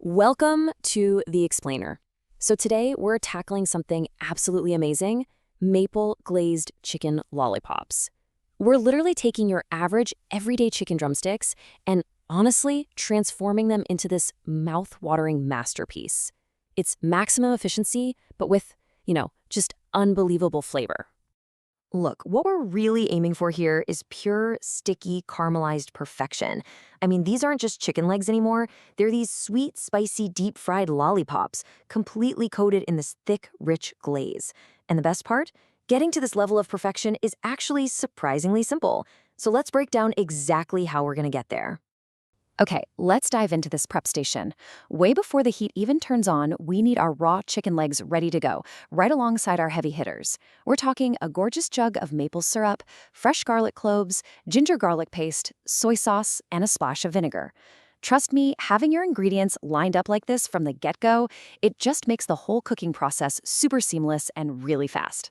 Welcome to The Explainer. So today we're tackling something absolutely amazing, maple glazed chicken lollipops. We're literally taking your average everyday chicken drumsticks and honestly transforming them into this mouth-watering masterpiece. It's maximum efficiency, but with, just unbelievable flavor. Look, what we're really aiming for here is pure, sticky, caramelized perfection. I mean, these aren't just chicken legs anymore. They're these sweet, spicy, deep-fried lollipops, completely coated in this thick, rich glaze. And the best part? Getting to this level of perfection is actually surprisingly simple. So let's break down exactly how we're going to get there. Okay, let's dive into this prep station. Way before the heat even turns on, we need our raw chicken legs ready to go, right alongside our heavy hitters. We're talking a gorgeous jug of maple syrup, fresh garlic cloves, ginger garlic paste, soy sauce, and a splash of vinegar. Trust me, having your ingredients lined up like this from the get-go, it just makes the whole cooking process super seamless and really fast.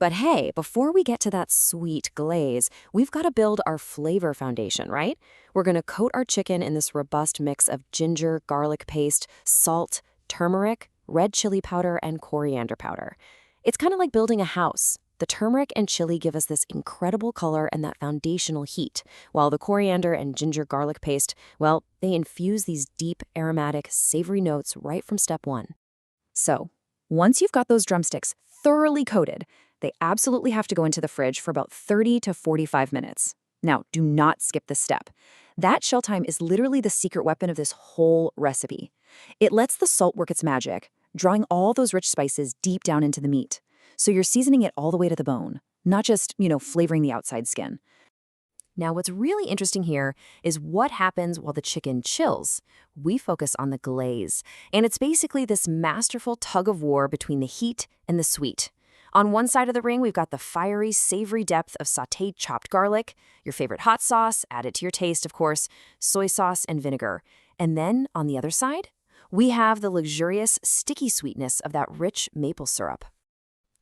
But hey, before we get to that sweet glaze, we've got to build our flavor foundation, right? We're going to coat our chicken in this robust mix of ginger, garlic paste, salt, turmeric, red chili powder, and coriander powder. It's kind of like building a house. The turmeric and chili give us this incredible color and that foundational heat, while the coriander and ginger garlic paste, well, they infuse these deep, aromatic, savory notes right from step one. So, once you've got those drumsticks thoroughly coated, they absolutely have to go into the fridge for about 30 to 45 minutes. Now, do not skip this step. That shell time is literally the secret weapon of this whole recipe. It lets the salt work its magic, drawing all those rich spices deep down into the meat. So you're seasoning it all the way to the bone, not just, flavoring the outside skin. Now, what's really interesting here is what happens while the chicken chills. We focus on the glaze, and it's basically this masterful tug of war between the heat and the sweet. On one side of the ring, we've got the fiery, savory depth of sautéed chopped garlic, your favorite hot sauce, added to your taste, of course, soy sauce and vinegar. And then, on the other side, we have the luxurious, sticky sweetness of that rich maple syrup.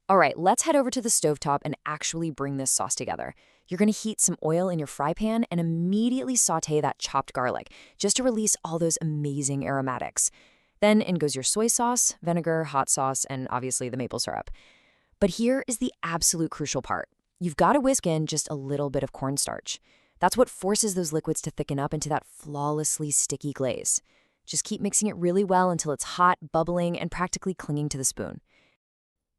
All right, let's head over to the stovetop and actually bring this sauce together. You're going to heat some oil in your fry pan and immediately sauté that chopped garlic, just to release all those amazing aromatics. Then in goes your soy sauce, vinegar, hot sauce, and obviously the maple syrup. But here is the absolute crucial part. You've got to whisk in just a little bit of cornstarch. That's what forces those liquids to thicken up into that flawlessly sticky glaze. Just keep mixing it really well until it's hot, bubbling, and practically clinging to the spoon.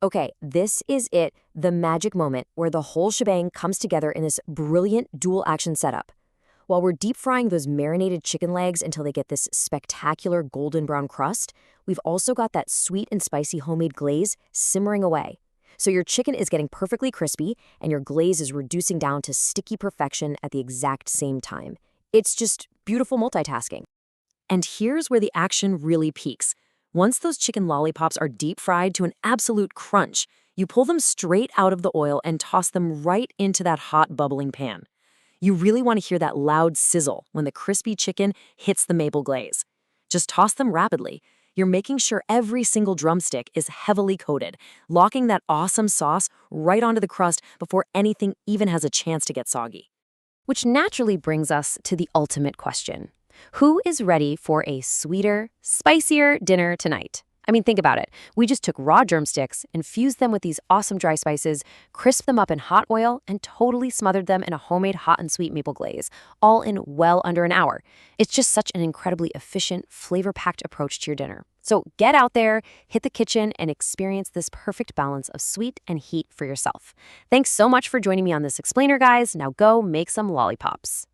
Okay, this is it, the magic moment where the whole shebang comes together in this brilliant dual-action setup. While we're deep frying those marinated chicken legs until they get this spectacular golden brown crust, we've also got that sweet and spicy homemade glaze simmering away. So your chicken is getting perfectly crispy, and your glaze is reducing down to sticky perfection at the exact same time. It's just beautiful multitasking. And here's where the action really peaks. Once those chicken lollipops are deep fried to an absolute crunch, you pull them straight out of the oil and toss them right into that hot, bubbling pan. You really want to hear that loud sizzle when the crispy chicken hits the maple glaze. Just toss them rapidly. You're making sure every single drumstick is heavily coated, locking that awesome sauce right onto the crust before anything even has a chance to get soggy. Which naturally brings us to the ultimate question. Who is ready for a sweeter, spicier dinner tonight? I mean, think about it. We just took raw drumsticks, infused them with these awesome dry spices, crisped them up in hot oil, and totally smothered them in a homemade hot and sweet maple glaze, all in well under an hour. It's just such an incredibly efficient, flavor-packed approach to your dinner. So get out there, hit the kitchen, and experience this perfect balance of sweet and heat for yourself. Thanks so much for joining me on this explainer, guys. Now go make some lollipops.